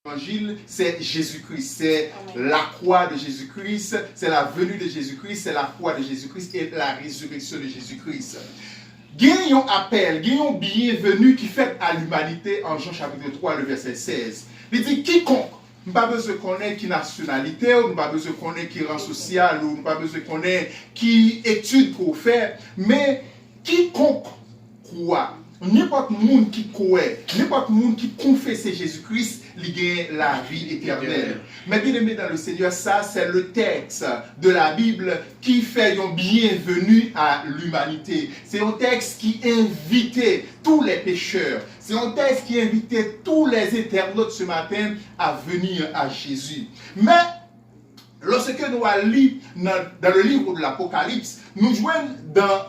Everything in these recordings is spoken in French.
L'évangile, c'est Jésus-Christ, c'est la croix de Jésus-Christ, c'est la venue de Jésus-Christ, c'est la croix de Jésus-Christ et la résurrection de Jésus-Christ. Il y a un appel, il y a un bienvenu qui fait à l'humanité en Jean chapitre 3, le verset 16. Il dit quiconque, nous n'avons pas besoin de connaître qui nationalité, nous n'avons pas besoin de connaître qui rang social, nous n'avons pas besoin de connaître qui étude qu'on fait, mais quiconque croit. N'importe monde qui croit, n'importe monde qui confesse Jésus-Christ, il gagne la vie éternelle. Mais bien aimé dans le Seigneur, ça c'est le texte de la Bible qui fait un bienvenu à l'humanité. C'est un texte qui invitait tous les pécheurs. C'est un texte qui invitait tous les internautes ce matin à venir à Jésus. Mais lorsque nous allons dans le livre de l'Apocalypse, nous joignons dans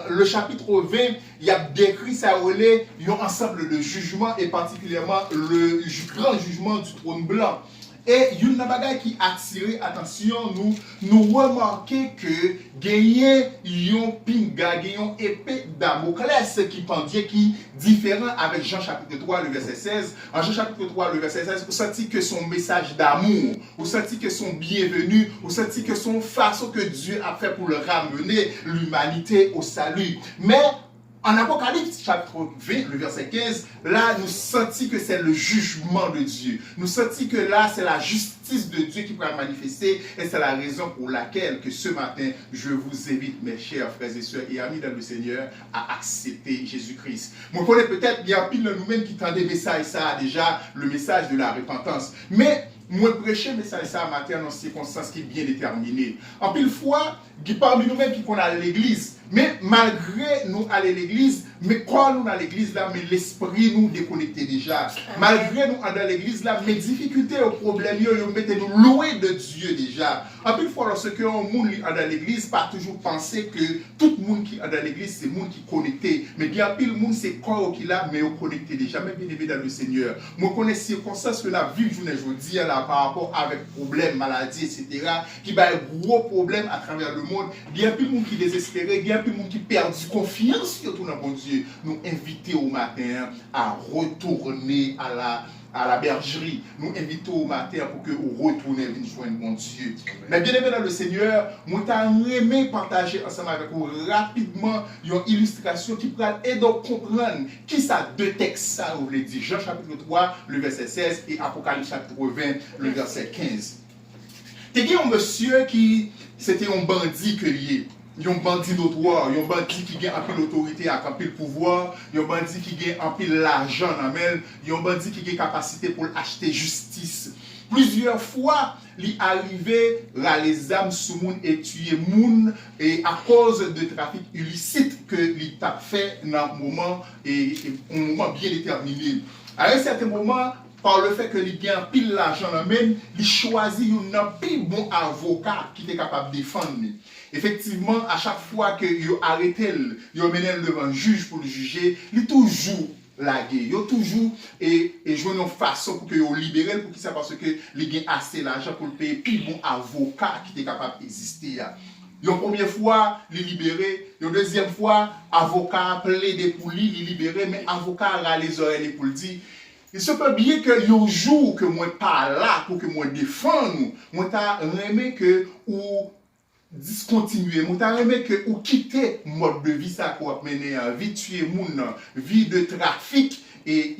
le chapitre 20, il y a décrit ça un ensemble de jugements et particulièrement le grand jugement du trône blanc. Et il y a une bagaille qui attire attention, nous remarquons que gagner un pinga, une épée Damoclès qui pendait qui différent avec Jean chapitre 3 le verset 16. En Jean chapitre 3 le verset 16, vous sentez que son message d'amour, vous sentez que son bienvenu, vous sentez que son façon que Dieu a fait pour le ramener l'humanité au salut. Mais en Apocalypse chapitre 20, le verset 15, là, nous sentons que c'est le jugement de Dieu. Nous sentons que là, c'est la justice de Dieu qui pourra manifester. Et c'est la raison pour laquelle que ce matin, je vous invite, mes chers frères et sœurs et amis dans le Seigneur, à accepter Jésus-Christ. Moi, je connais peut-être bien pile de nous-mêmes qui tendent des messages, ça déjà, le message de la repentance. Mais moi, prêcher le message ça matin dans circonstances qui est bien déterminées. En pile fois, parmi nous-mêmes qui qu'on a à l'église, mais malgré nous aller à l'église, mais quand nous à l'église là, mais l'esprit nous déconnecté déjà. Malgré nous aller à l'église là, mes difficultés au problème, nous mettez nous loin de Dieu déjà. En plus fois, lorsque un monde qui est à l'église, pas toujours penser que tout le monde qui est à l'église, c'est le monde qui est connecté. Mais bien pile le monde, c'est corps qui est là, mais connecté déjà, même bien aimé dans le Seigneur. Moi, je connais les circonstances que la vie, je dis là, par rapport avec problèmes, maladies, etc., qui va un gros problème à travers le monde. Bien plus de monde qui est désespéré, bien plus de monde qui perd confiance surtout dans bon Dieu. Nous inviter au matin à retourner à la bergerie. Nous invitons au matin pour que vous retournez et joindre mon Dieu. Mais bien aimé dans le Seigneur, moi j'aimerais partager ensemble avec vous rapidement une illustration qui pourrait aider à comprendre qui ça deux textes ça vous voulez dire. Jean chapitre 3, le verset 16 et Apocalypse chapitre 20, le verset 15. Il y a un monsieur qui c'était un bandit que lié. Il y a un bandit notoire, il y a un bandit qui gagne un peu l'autorité, un peu le pouvoir, il y a un bandit qui gagne un peu l'argent, il y a un bandit qui gagne capacité pour acheter justice. Plusieurs fois, il est arrivé là les âmes sous monde et tuer monde et à cause de trafic illicite que il a fait dans un moment bien déterminé. À un certain moment, par le fait que il gagne pile l'argent même, il choisit un plus bon avocat qui est capable de défendre. Effectivement, à chaque fois que vous arrêtez, vous menez devant un juge pour le juger, il toujours lagué. Il toujours joué une façon pour que vous libérez, pour qu'il ça parce que il gagne assez d'argent pour le payer plus bon avocat qui est capable d'exister. Une première fois, il libéré. Une deuxième fois, avocat plaidé pour lui, il libéré, mais avocat a les oreilles pour le dire. Il se peut bien que le jour que moi pas là pour que moi défende, moi t'as aimé que ou discontinuer, moi t'as aimé que ou quitter mode de vie ça quoi mener vie tuer moun, vie de trafic et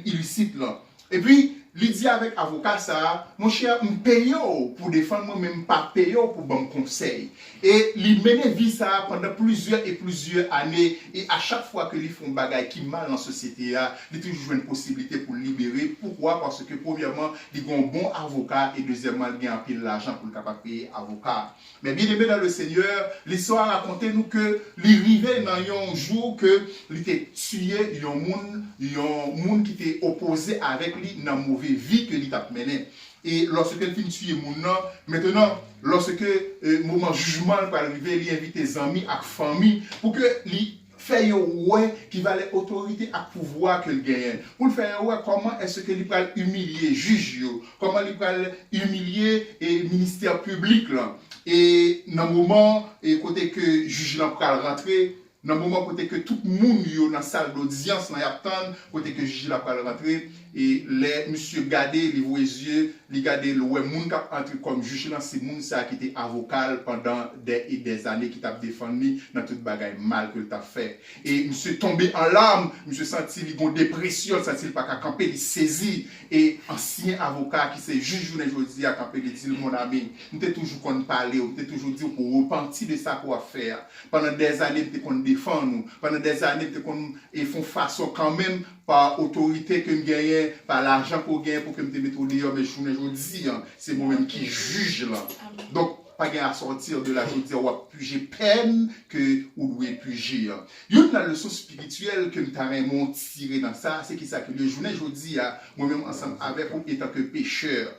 illicite là. Et puis il dit avec avocat ça, mon cher, me paye pour défendre moi même pas paye pour bon conseil. Et il mène vie ça pendant plusieurs années et à chaque fois que ils font bagaille qui mal dans la société, il toujours une possibilité pour libérer. Pourquoi? Parce que premièrement, ils ont un bon avocat et deuxièmement, ils ont un peu l'argent pour capable payer avocat. Mais bien aimé dans le Seigneur, l'histoire raconte nous que l'arrivée dans un jour que il était tué, il y a un monde qui était opposé avec lui dans mauvaise vie que il a mené. Et lorsque il finit tuer mon nom, maintenant, lorsque le moment jugement va arriver, il invite ses amis et famille pour que lui fasse ouais qui va les autorités à pouvoir que le gagne. Pour le faire ouais, comment est-ce que il va humilier juge, comment il va humilier et ministère public là. Et dans le moment et côté que juge là pour rentrer, dans le moment côté que tout le monde dans la salle d'audience là y attend côté que juge là pour rentrer et les monsieur gardé les yeux, il gardé le moun qui entre comme juge là, c'est moun ça qui était avocat pendant des années qui t'a défendu dans toute bagaille mal que t'a fait. Et monsieur tombé en larmes, monsieur senti il gon dépression, senti il pas qu'à camper, il saisi et ancien avocat qui c'est juge journée jodi à camper il dit mon ami, nous t'ai toujours qu'on parler, on t'ai toujours dit pour repentir de ça qu'on va faire. Pendant des années t'ai qu'on défend nous, pendant des années t'ai qu'on et font façon quand même par autorité que me gagne, par l'argent qu'on gagne pour que me te mette au dehors, mais je dis, c'est moi-même qui juge là. Donc, pas gain à sortir de la journée, ou à puger peine que ou doit puger. Une la leçon spirituelle que nous avons tiré dans ça, c'est que ça que le journée, je dis, moi-même ensemble avec vous, étant que pécheur.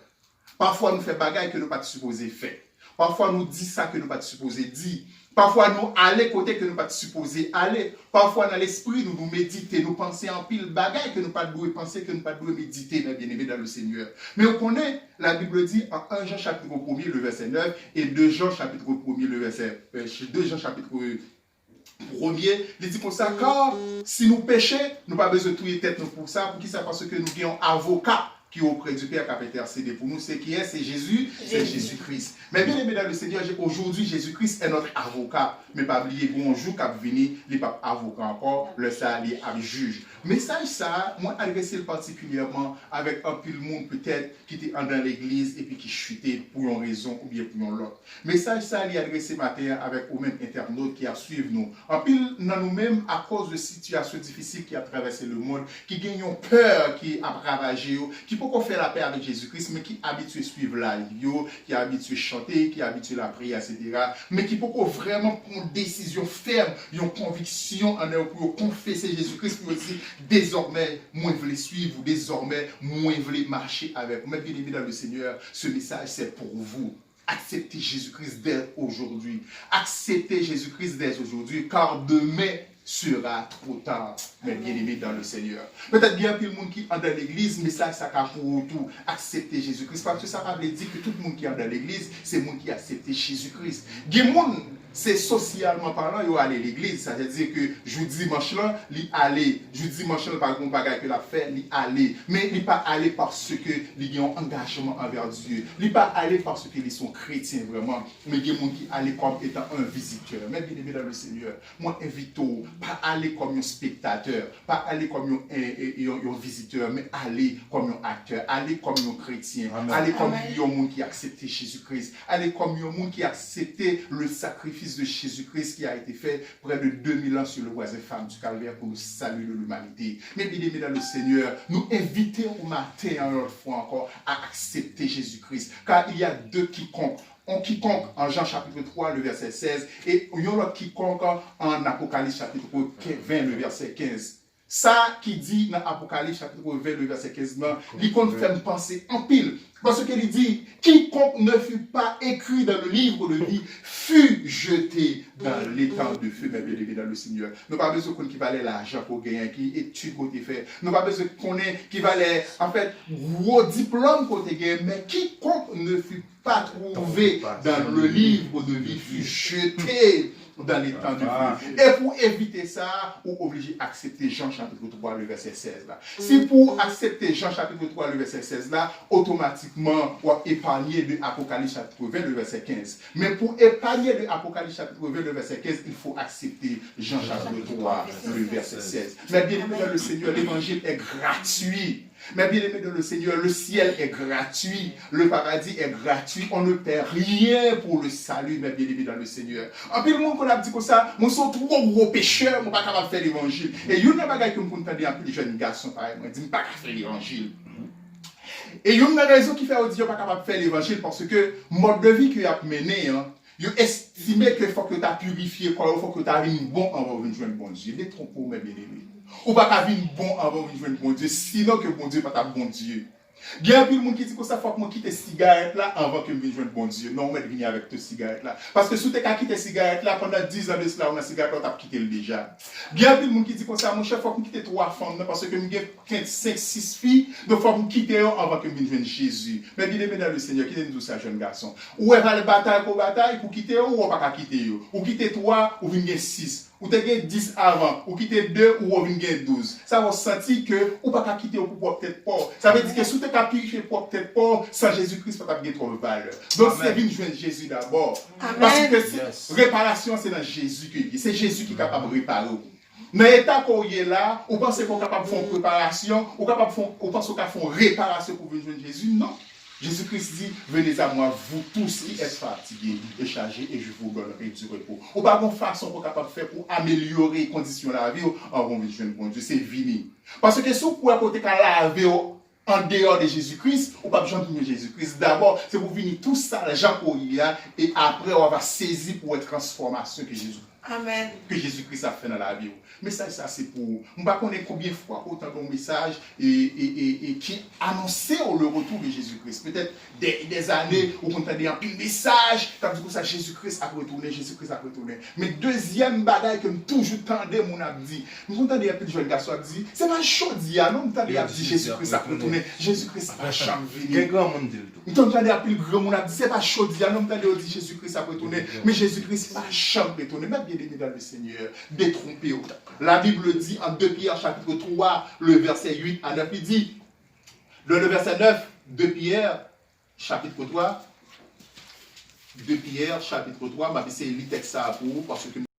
Parfois, nous faisons des choses que nous pas supposé faire. Parfois, nous disons ça que nous pas supposé dire. Parfois, nous allons côté que nous pas supposé aller. Parfois, dans l'esprit, nous méditer, nous penser en pile bagaille que nous pas devons penser, que nous pas devons méditer, mais bien aimé dans le Seigneur. Mais on connaît, la Bible dit en 1 Jean chapitre 1er, le verset 9, et 2 Jean chapitre 1er, le verset 2 Jean chapitre 1er, il dit comme ça, car si nous péchons, nous n'avons pas besoin de touiller tête pour ça, pour qui ça, parce que nous avons un avocat qui est auprès du Père qui a intercédé pour nous, c'est qui est, c'est Jésus, c'est Jésus-Christ. Mais bien aimé dans le Seigneur, aujourd'hui, Jésus-Christ est notre avocat. Mais pas oublier, bonjour, qui a venu, il n'est pas avocat encore, le salut est juge. Message ça, moi, adressé particulièrement avec un peu de monde peut-être qui était dans l'église et puis qui chutait pour une raison ou bien pour une autre. Message ça, il est adressé matin avec aux mêmes internautes qui a suivi nous. En pile, dans nous-mêmes, à cause de situations difficiles qui a traversé le monde, qui gagnent peur, qui a ravagé, qui peut qu'on fait la paix avec Jésus-Christ, mais qui habitué à suivre la vie, qui est habitué à chanter, qui est habitué à la prière, etc. Mais qui peut qu'on vraiment prendre une décision ferme, une conviction en eux pour confesser Jésus-Christ, pour dire désormais, moi je veux les suivre, ou désormais, moi je veux marcher avec vous. Mais bien aimé dans le Seigneur, ce message c'est pour vous. Acceptez Jésus-Christ dès aujourd'hui. Acceptez Jésus-Christ dès aujourd'hui, car demain sera trop tard, mais bien aimé dans le Seigneur. Peut-être bien plus le monde qui est dans l'église, mais ça a pour tout accepter Jésus-Christ. Parce que ça veut dire que tout le monde qui est dans l'église, c'est le monde qui a accepté Jésus-Christ. Il y a des gens, c'est socialement parlant, ils vont aller à l'église. Ça veut dire que jeudi dimanche là, ils aller. Jeudi dimanche là, par exemple, bagage que la fait, ils aller. Mais ils pas aller parce que ils ont un engagement envers Dieu. Ils pas aller parce qu'ils sont chrétiens vraiment. Mais il y a des gens qui allaient comme étant un visiteur. Mais bien aimé dans le Seigneur, moi invite pas aller comme un spectateur, pas aller comme un visiteur, mais aller comme un acteur, aller comme un chrétien, Amen. Aller comme un monde qui a accepté Jésus-Christ, aller comme un monde qui a accepté le sacrifice de Jésus-Christ qui a été fait près de 2000 ans sur le voisin femme du calvaire pour le salut de l'humanité. Mais bien aimé dans le Seigneur, nous invitons au matin, une autre fois encore, à accepter Jésus-Christ. Car il y a deux quiconques. On quiconque en Jean chapitre 3, le verset 16, et il y a quiconque en Apocalypse chapitre 20, le verset 15. Ça qui dit dans Apocalypse chapitre 20, le verset 15, il fait me penser en pile. Parce qu'il dit, quiconque ne fut pas écrit dans le livre de vie fut jeté dans l'étang de feu, mais bien aimé dans le Seigneur. Nous n'avons pas besoin qu'on qui valait l'argent pour gagner, qui étude côté fait. Nous n'avons pas besoin qu'on ait qui valait, en fait, gros diplôme côté gagner, mais quiconque ne fut pas trouvé dans le livre de vie fut jeté dans les temps de vie. Et pour éviter ça, on est obligé d'accepter Jean chapitre 3, le verset 16 là. Si pour accepter Jean chapitre 3, le verset 16 là, automatiquement, on épargner de Apocalypse chapitre 20, le verset 15. Mais pour épargner de Apocalypse chapitre 20, le verset 15, il faut accepter Jean chapitre 3, le verset 16. Mais bien aimé dans le Seigneur, l'évangile est gratuit. Mais bien aimé dans le Seigneur, le ciel est gratuit, le paradis est gratuit, on ne perd rien pour le salut, mais bien aimé dans le Seigneur. En plus, le monde qu'on a dit comme ça, moi, sont trop gros pécheurs, je ne suis pas capable de faire l'évangile. Et il y a une bagaille que je me entendre un peu les jeunes garçons, pareil, moi, je ne suis pas capable de faire l'évangile. Et il y a une raison qui fait que je ne suis pas capable de faire l'évangile, parce que le mode de vie que tu as mené, ils estiment qu'il faut que tu as purifié, il faut que tu aies un bon avant de joindre bon Dieu. Les trompes, mes bien-aimés. Ou pas qu'à vivre bon avant de joindre bon Dieu, sinon que bon Dieu n'est pas bon Dieu. Il y a un peu de monde qui dit que ça faut que je quitte cigarette là avant que je vienne joindre bon Dieu. Non, je vais venir avec cette cigarette là. Parce que si tu as quitté cigarette là, pendant 10 ans de cela, on a cigarette là, tu as quitté le déjà. Il y a un peu de monde qui dit que ça, mon chef, il faut que je quitte 3 femmes parce que j'ai 5, 6 filles, donc il faut que je quitte avant que je vienne joindre Jésus. Mais bien aimé dans le Seigneur, qui est nous ça, jeune garçon. Ou elle va le bataille pour quitter ou pas quitter. Ou quitter 3 ou venir 6. ou te gen 10 avant, ou quitter 2 ou revin gen 12. Ça va sentir que ou pas quitter pour peut-être pas. Ça veut dire que si tu as purifié pour peut-être pas, sans Jésus-Christ, pas de trop valeur. Donc c'est venir joindre Jésus d'abord. Parce que réparation c'est dans Jésus que c'est Jésus qui est capable de réparer. Dans l'état qu'on est là, on pense qu'on est capable de faire une préparation, on pense qu'on peut faire une réparation pour venir joindre Jésus. Non. Jésus-Christ dit, venez à moi, vous tous qui êtes fatigués et chargés, et je vous donnerai du repos. Ou pas une façon qu'on est capable de faire pour améliorer les conditions de la vie, en venir joindre bon Dieu, c'est venir. Parce que si vous pouvez côté qu'à laver en dehors de Jésus-Christ, ou pas besoin de Jésus-Christ. D'abord, c'est pour venir tout ça, les gens qu'on y a, et après, on va saisir pour une transformation que Jésus-Christ a fait dans la vie. Mais ça c'est pour. On ne va pas connaître combien de fois autant de messages et qui annonçaient le retour de Jésus-Christ. Peut-être des années où on entendait un pile message, comme du coup ça Jésus-Christ a retourné, Jésus-Christ a retourné. Mais deuxième bagaille que nous toujours tendez, mon a dit, nous entendons un peu de jeunes garçons qui dit, c'est pas chaud dit, non, nous entendons dit Jésus-Christ a retourné, Jésus-Christ a changé. Quel grand monde dit tout. Nous entendons un peu de grand monde a dit, c'est pas chaud dit, non, nous entendons dit Jésus-Christ a retourné, mais Jésus-Christ n'a jamais retourné. Mais bien aimé dans le Seigneur, détrompez-vous. La Bible dit en 2 Pierre chapitre 3, le verset 8 à 9, il dit, le verset 9, 2 Pierre chapitre 3, 2 Pierre chapitre 3, ma c'est le texte ça pour parce que